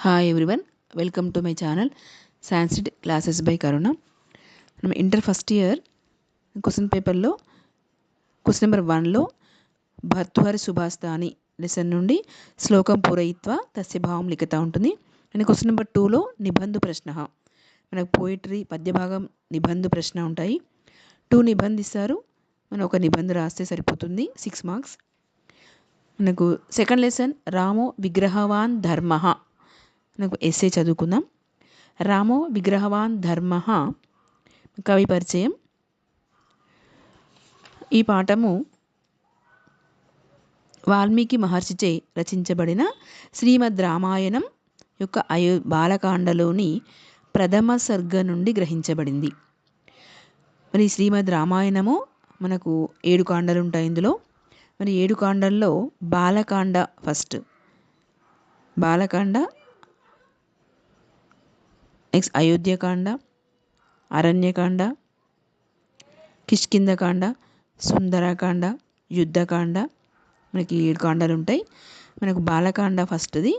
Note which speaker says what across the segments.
Speaker 1: Hi everyone, welcome to my channel Sanskrit classes by Karuna. మనం inter first year question పేపర్లో question number 1లో భర్తృహరి సుభాస్తాని lesson నుండి శ్లోకం పూరయిత్వ తస్య భావం లిఖిత ఉంటుంది. అండ్ క్వశ్చన్ నెంబర్ 2లో నిబంధు ప్రశ్న, మనకు పోయిటరీ పద్యభాగం నిబంధు ప్రశ్న ఉంటాయి. 2 నిబంధ ఇస్తారు, మనం ఒక నిబంధ రాస్తే సరిపోతుంది. 6 మార్క్స్. మనకు సెకండ్ లెసన్ రామో విగ్రహవాన్ ధర్మ, మనకు ఎస్సే చదువుకుందాం. రామో విగ్రహవాన్ ధర్మ కవి పరిచయం. ఈ పాఠము వాల్మీకి మహర్షిచే రచించబడిన శ్రీమద్ రామాయణం యొక్క బాలకాండలోని ప్రథమ సర్గ నుండి గ్రహించబడింది. మరి శ్రీమద్ రామాయణము మనకు 7 కాండలు ఉంటాయి. ఇందులో మరి 7 కాండల్లో బాలకాండ ఫస్ట్. బాలకాండ, నెక్స్ట్ అయోధ్యకాండ, అరణ్యకాండ, కిష్కింధకాండ, సుందరకాండ, యుద్ధకాండ, మనకి 7 కాండలు ఉంటాయి. మనకు బాలకాండ ఫస్ట్ది.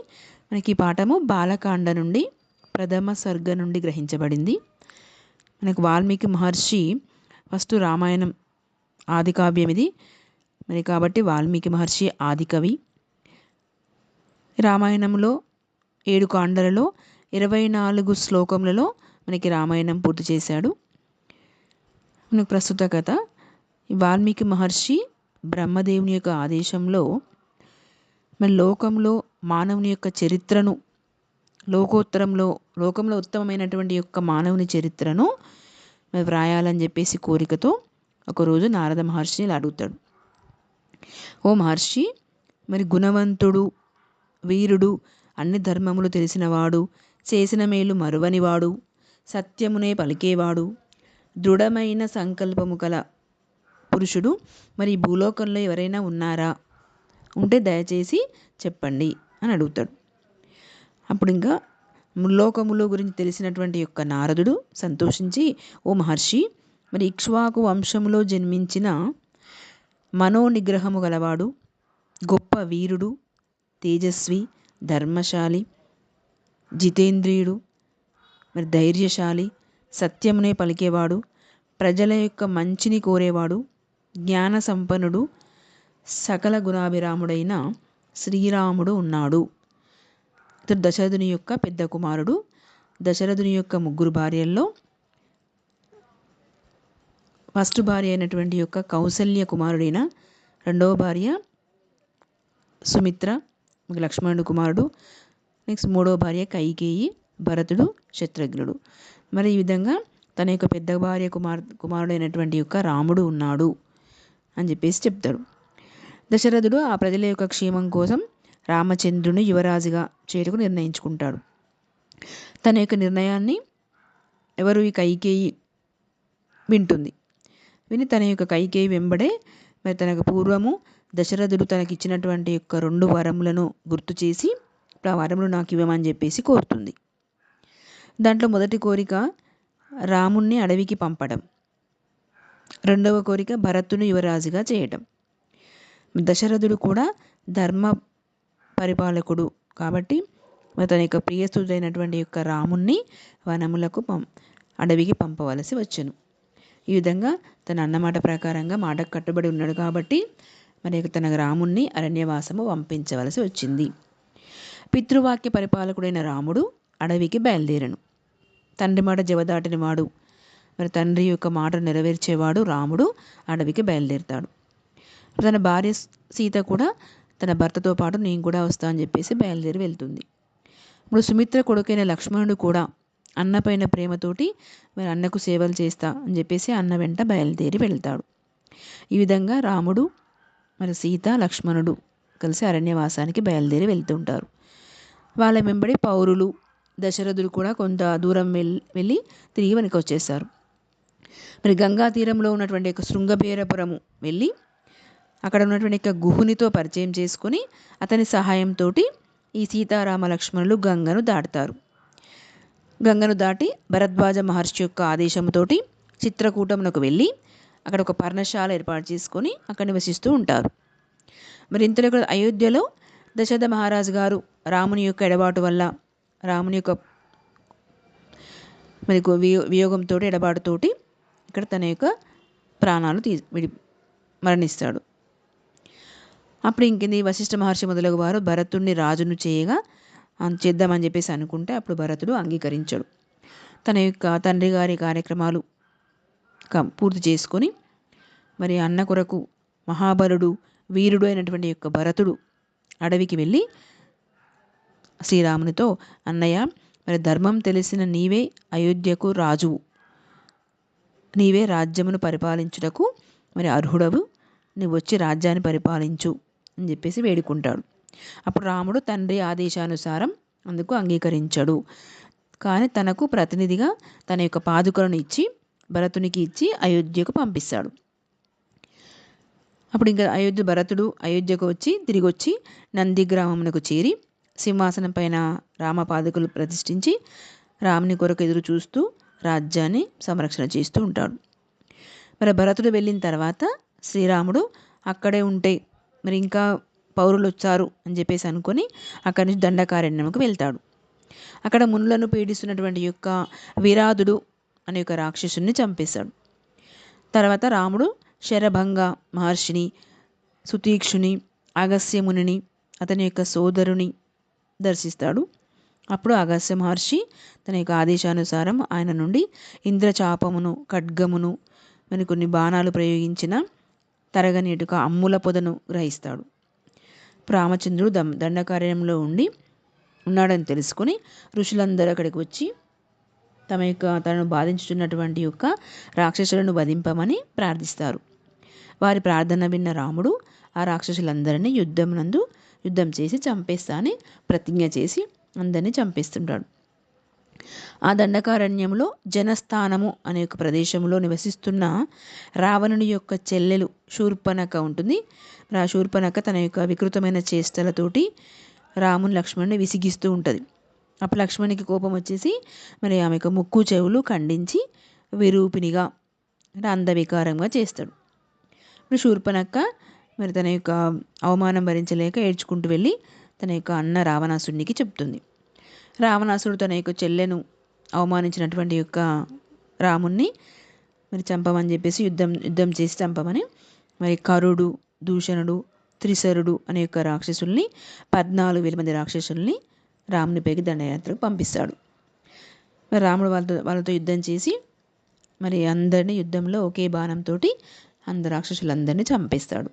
Speaker 1: మనకి ఈ పాఠము బాలకాండ నుండి ప్రథమ సర్గ నుండి గ్రహించబడింది. మనకు వాల్మీకి మహర్షి ఫస్ట్ రామాయణం ఆది కావ్యం ఇది, మరి కాబట్టి వాల్మీకి మహర్షి ఆదికవి. రామాయణంలో 7 కాండలలో 24 శ్లోకములలో మనకి రామాయణం పూర్తి చేశాడు. మనకు ప్రస్తుత కథ, వాల్మీకి మహర్షి బ్రహ్మదేవుని యొక్క ఆదేశంలో మన లోకంలో మానవుని యొక్క చరిత్రను, లోకంలో ఉత్తమమైనటువంటి యొక్క మానవుని చరిత్రను వ్రాయాలని చెప్పేసి కోరికతో ఒకరోజు నారద మహర్షిని ఇలా అడుగుతాడు. ఓ మహర్షి, మరి గుణవంతుడు, వీరుడు, అన్ని ధర్మములు తెలిసినవాడు, చేసిన మేలు మరువనివాడు, సత్యమునే పలికేవాడు, దృఢమైన సంకల్పము కల పురుషుడు మరి భూలోకంలో ఎవరైనా ఉన్నారా? ఉంటే దయచేసి చెప్పండి అని అడుగుతాడు. అప్పుడు ఇంకా ముల్లోకముల గురించి తెలిసినటువంటి యొక్క నారదుడు సంతోషించి, ఓ మహర్షి, మరి ఇక్ష్వాకు వంశములో జన్మించిన మనోనిగ్రహము గలవాడు, గొప్ప వీరుడు, తేజస్వి, ధర్మశాలి, జితేంద్రియుడు, మరి ధైర్యశాలి, సత్యమునే పలికేవాడు, ప్రజల యొక్క మంచిని కోరేవాడు, జ్ఞాన సంపన్నుడు, సకల గుణాభిరాముడైన శ్రీరాముడు ఉన్నాడు. ఇతడు దశరథుని యొక్క పెద్ద కుమారుడు. దశరథుని యొక్క 3 భార్యల్లో ఫస్ట్ భార్య అయినటువంటి యొక్క కౌసల్య కుమారుడైన, రెండవ భార్య సుమిత్ర, లక్ష్మణుడు కుమారుడు, నెక్స్ట్ 3వ భార్య కైకేయి, భరతుడు, శత్రుఘ్నుడు. మరి ఈ విధంగా తన యొక్క పెద్ద భార్య కుమారుడైనటువంటి యొక్క రాముడు ఉన్నాడు అని చెప్పేసి చెప్తాడు. దశరథుడు ఆ ప్రజల యొక్క క్షేమం కోసం రామచంద్రుని యువరాజుగా చేరుకు నిర్ణయించుకుంటాడు. తన యొక్క నిర్ణయాన్ని ఎవరు? ఈ కైకేయి వింటుంది. విని తన యొక్క కైకేయి వెంబడే మరి తనకు పూర్వము దశరథుడు తనకిచ్చినటువంటి యొక్క 2 వరములను గుర్తు చేసి ఆ వరములు నాకు ఇవ్వమని చెప్పేసి కోరుతుంది. దాంట్లో మొదటి కోరిక రాముణ్ణి అడవికి పంపడం, రెండవ కోరిక భరతుని యువరాజుగా చేయటం. దశరథుడు కూడా ధర్మ పరిపాలకుడు కాబట్టి తన యొక్క ప్రియస్తుడైనటువంటి యొక్క రాముణ్ణి వనములకు అడవికి పంపవలసి వచ్చెను. ఈ విధంగా తన అన్నమాట ప్రకారంగా మాటకు కట్టుబడి ఉన్నాడు కాబట్టి మరి తన రాముణ్ణి అరణ్యవాసము పంపించవలసి వచ్చింది. పితృవాక్య పరిపాలకుడైన రాముడు అడవికి బయలుదేరను. తండ్రి మాట జవదాటిన వాడు, మరి తండ్రి యొక్క మాట నెరవేర్చేవాడు రాముడు అడవికి బయలుదేరుతాడు. తన భార్య సీత కూడా తన భర్తతో పాటు నేను కూడా వస్తా అని చెప్పేసి బయలుదేరి వెళ్తుంది. ఇప్పుడు సుమిత్ర కొడుకైన లక్ష్మణుడు కూడా అన్నపైన ప్రేమతోటి మరి అన్నకు సేవలు చేస్తా అని చెప్పేసి అన్న వెంట బయలుదేరి వెళ్తాడు. ఈ విధంగా రాముడు మరి సీత లక్ష్మణుడు కలిసి అరణ్యవాసానికి బయలుదేరి వెళ్తుంటారు. వాళ్ళ వెంబడి పౌరులు, దశరథుడు కూడా కొంత దూరం వెళ్ళి తిరిగి వెనక్కి వచ్చేస్తారు. మరి గంగా తీరంలో ఉన్నటువంటి యొక్క శృంగబేరపురము వెళ్ళి అక్కడ ఉన్నటువంటి యొక్క గుహునితో పరిచయం చేసుకొని అతని సహాయంతో ఈ సీతారామ లక్ష్మణులు గంగను దాటుతారు. గంగను దాటి భరద్వాజ మహర్షి యొక్క ఆదేశంతో చిత్రకూటమునకు వెళ్ళి అక్కడ ఒక పర్ణశాల ఏర్పాటు చేసుకొని అక్కడ నివసిస్తూ ఉంటారు. మరి ఇంతలో అయోధ్యలో దశరథ మహారాజు గారు రాముని యొక్క ఎడబాటు వల్ల రాముని యొక్క మరి వియోగంతో ఎడబాటుతోటి ఇక్కడ తన యొక్క ప్రాణాలు మరణిస్తాడు. అప్పుడు ఇంకేంది, వశిష్ఠ మహర్షి మొదలగు వారు భరతుడిని రాజును చేద్దామని చెప్పేసి అనుకుంటే అప్పుడు భరతుడు అంగీకరించాడు. తన యొక్క తండ్రి గారి కార్యక్రమాలు పూర్తి చేసుకొని మరి అన్న కొరకు మహాబలుడు వీరుడు అయినటువంటి యొక్క భరతుడు అడవికి వెళ్ళి శ్రీరామునితో, అన్నయ్య మరి ధర్మం తెలిసిన నీవే అయోధ్యకు రాజువు, నీవే రాజ్యమును పరిపాలించుటకు మరి అర్హుడవు, నువ్వు వచ్చి రాజ్యాన్ని పరిపాలించు అని చెప్పేసి వేడుకుంటాడు. అప్పుడు రాముడు తండ్రి ఆదేశానుసారం అందుకు అంగీకరించాడు. కానీ తనకు ప్రతినిధిగా తన యొక్క పాదుకలను ఇచ్చి భరతునికి ఇచ్చి అయోధ్యకు పంపిస్తాడు. అప్పుడు ఇంకా భరతుడు అయోధ్యకు తిరిగి వచ్చి నంది గ్రామమునకు చేరి సింహాసనం పైన రామపాదుకలు ప్రతిష్ఠించి రాముని కొరకు ఎదురు చూస్తూ రాజ్యాన్ని సంరక్షణ చేస్తూ ఉంటాడు. మరి భరతుడు వెళ్ళిన తర్వాత శ్రీరాముడు అక్కడే ఉంటే మరి ఇంకా పౌరులు వచ్చారు అని చెప్పేసి అనుకొని అక్కడి నుంచి దండకారణ్యంకు వెళ్తాడు. అక్కడ మునులను పీడిస్తున్నటువంటి యొక్క విరాధుడు అనే యొక్క రాక్షసుని చంపేశాడు. తర్వాత రాముడు శరభంగ మహర్షిని, సుతీక్షుని, అగస్త్యమునిని అతని యొక్క సోదరుని దర్శిస్తాడు. అప్పుడు అగస్త్య మహర్షి తన యొక్క ఆదేశానుసారం ఆయన నుండి ఇంద్రచాపమును, ఖడ్గమును మరి కొన్ని బాణాలు ప్రయోగించిన తరగని యొక్క అమ్ముల పొదను గ్రహిస్తాడు. రామచంద్రుడు దండకారణ్యంలో ఉన్నాడని తెలుసుకొని ఋషులందరూ అక్కడికి వచ్చి తనను బాధించుతున్నటువంటి యొక్క రాక్షసులను వధింపమని ప్రార్థిస్తారు. వారి ప్రార్థన విన్న రాముడు ఆ రాక్షసులందరినీ యుద్ధం చేసి చంపేస్తా అని ప్రతిజ్ఞ చేసి అందరినీ చంపేస్తుంటాడు. ఆ దండకారణ్యంలో జనస్థానము అనే ఒక ప్రదేశంలో నివసిస్తున్న రావణుని యొక్క చెల్లెలు శూర్పణఖ ఉంటుంది. ఆ శూర్పణఖ తన యొక్క వికృతమైన చేష్టలతోటి రాముని లక్ష్మణుని విసిగిస్తూ ఉంటుంది. అప్పుడు లక్ష్మణునికి కోపం వచ్చేసి మరి ఆమె యొక్క ముక్కు చెవులు ఖండించి విరూపినిగా అంటే అందవికారంగా చేస్తాడు. ఇప్పుడు శూర్పణఖ మరి తన యొక్క అవమానం భరించలేక ఏడ్చుకుంటూ వెళ్ళి తన యొక్క అన్న రావణాసుడికి చెప్తుంది. రావణాసుడు తన యొక్క చెల్లెను అవమానించినటువంటి యొక్క రాముణ్ణి మరి చంపమని చెప్పేసి యుద్ధం చేసి చంపమని మరి కరుడు, దూషణుడు, త్రిశరుడు అనే యొక్క రాక్షసుల్ని 14,000 మంది రాక్షసుల్ని రామునిపైకి దండయాత్రకు పంపిస్తాడు. మరి రాముడు వాళ్ళతో యుద్ధం చేసి మరి అందరినీ యుద్ధంలో ఒకే బాణంతో అందరు రాక్షసులందరినీ చంపేస్తాడు.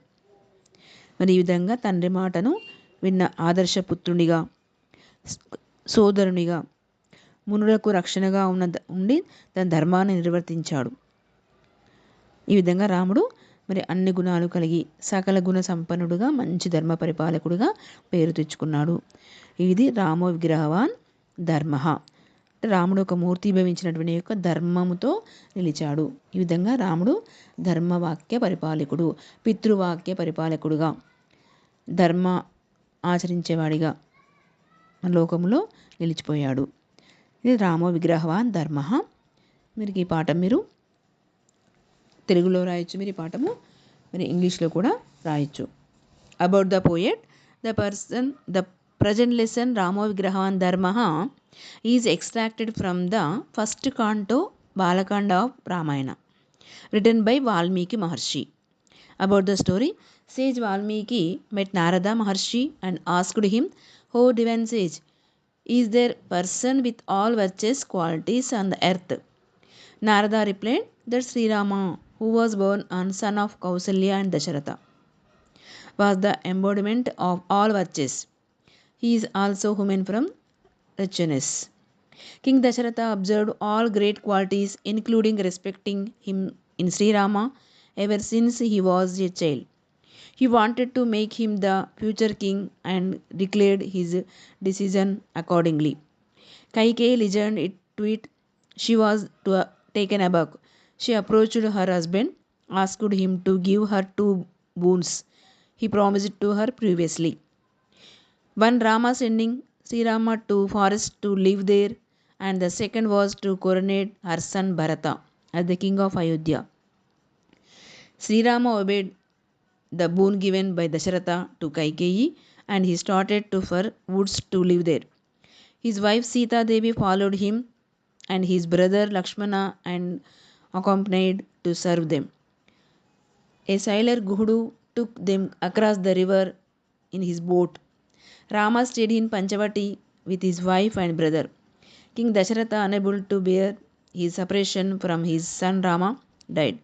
Speaker 1: మరి ఈ విధంగా తండ్రి మాటను విన్న ఆదర్శపుత్రునిగా, సోదరునిగా, మునులకు రక్షణగా ఉండి తన ధర్మాన్ని నిర్వర్తించాడు. ఈ విధంగా రాముడు మరి అన్ని గుణాలు కలిగి సకల గుణ సంపన్నుడుగా మంచి ధర్మ పరిపాలకుడుగా పేరు తెచ్చుకున్నాడు. ఇది రామో విగ్రహవాన్ ధర్మ. రాముడు ఒక మూర్తిభవించినటువంటి యొక్క ధర్మముతో నిలిచాడు. ఈ విధంగా రాముడు ధర్మవాక్య పరిపాలకుడు, పితృవాక్య పరిపాలకుడుగా, ధర్మ ఆచరించేవాడిగా లోకంలో నిలిచిపోయాడు. ఇది రామో విగ్రహవాన్ ధర్మ. మీరు ఈ పాఠం మీరు తెలుగులో రాయొచ్చు, మీరు ఈ పాఠము మీరు ఇంగ్లీష్లో కూడా రాయొచ్చు. About the poet, the present lesson Ramo Vigrahan Dharmaha is extracted from the first canto Balakanda of Ramayana, written by Valmiki Maharshi. About the story, sage Valmiki met Narada Maharshi and asked him, "O divine sage, is there person with all virtuous qualities on the earth?" Narada replied that Sri Rama, who was born on son of Kausalya and Dasharatha, was the embodiment of all virtues. He is also human from wretchedness. King Dasharatha observed all great qualities, including respecting him in Sri Rama ever since he was a child. He wanted to make him the future king and declared his decision accordingly. Kaikeyi listened to it. She was taken aback. She approached her husband, asked him to give her 2 boons he promised to her previously. One, Rama sending Sri Rama to forest to live there, and the second was to coronate her son Bharata as the king of Ayodhya. Sri Rama obeyed the boon given by Dasharatha to Kaikeyi, and he started to for woods to live there. His wife Sita Devi followed him and his brother Lakshmana and accompanied to serve them. A sailor Guhudu took them across the river in his boat. Rama stayed in Panchavati with his wife and brother. King Dasharatha, unable to bear his separation from his son Rama, died.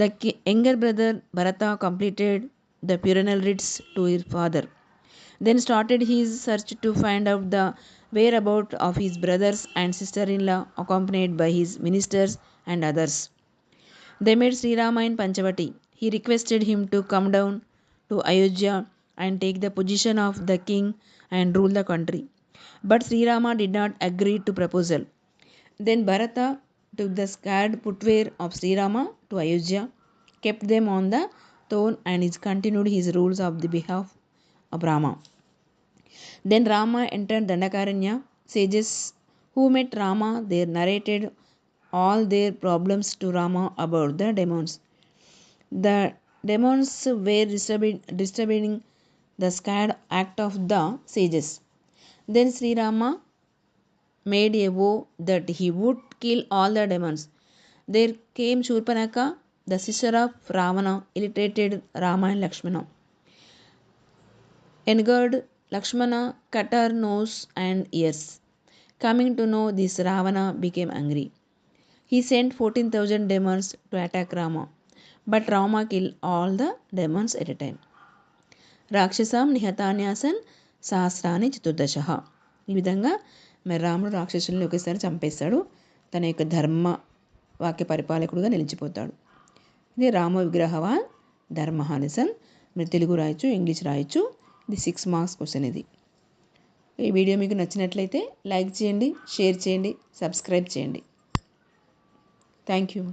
Speaker 1: The younger brother Bharata completed the funeral rites to his father, then started his search to find out the whereabouts of his brothers and sister-in-law, accompanied by his ministers and others. They met Sri Rama in Panchavati. He requested him to come down to Ayodhya and take the position of the king and rule the country. But Sri Rama did not agree to proposal. Then Bharata took the scarred footwear of Sri Rama to Ayodhya, kept them on the throne and continued his rules of the behalf of Rama. Then Rama entered Dandakaranya. Sages who met Rama there narrated all their problems to Rama about the demons. The demons were disturbing the scared act of the sages. Then Sri Rama made a vow that he would kill all the demons. There came Shurpanaka, the sister of Ravana, irritated Rama and Lakshmana. Angered, Lakshmana cut her nose and ears. Coming to know this, Ravana became angry. He sent 14,000 demons to attack Rama, but Rama killed all the demons at a time. రాక్షసాం నిహతాన్యాసన్ సహస్రాని చతుర్దశః. ఈ విధంగా మరి రాముడు రాక్షసుల్ని ఒకేసారి చంపేస్తాడు. తన యొక్క ధర్మ వాక్య పరిపాలకుడుగా నిలిచిపోతాడు. ఇది రామ విగ్రహవాన్ ధర్మ హానిసన్. మీరు తెలుగు రాయొచ్చు, ఇంగ్లీష్ రాయొచ్చు. ఇది 6 మార్క్స్ క్వశ్చన్. ఇది ఈ వీడియో మీకు నచ్చినట్లయితే లైక్ చేయండి, షేర్ చేయండి, సబ్స్క్రైబ్ చేయండి. Thank you.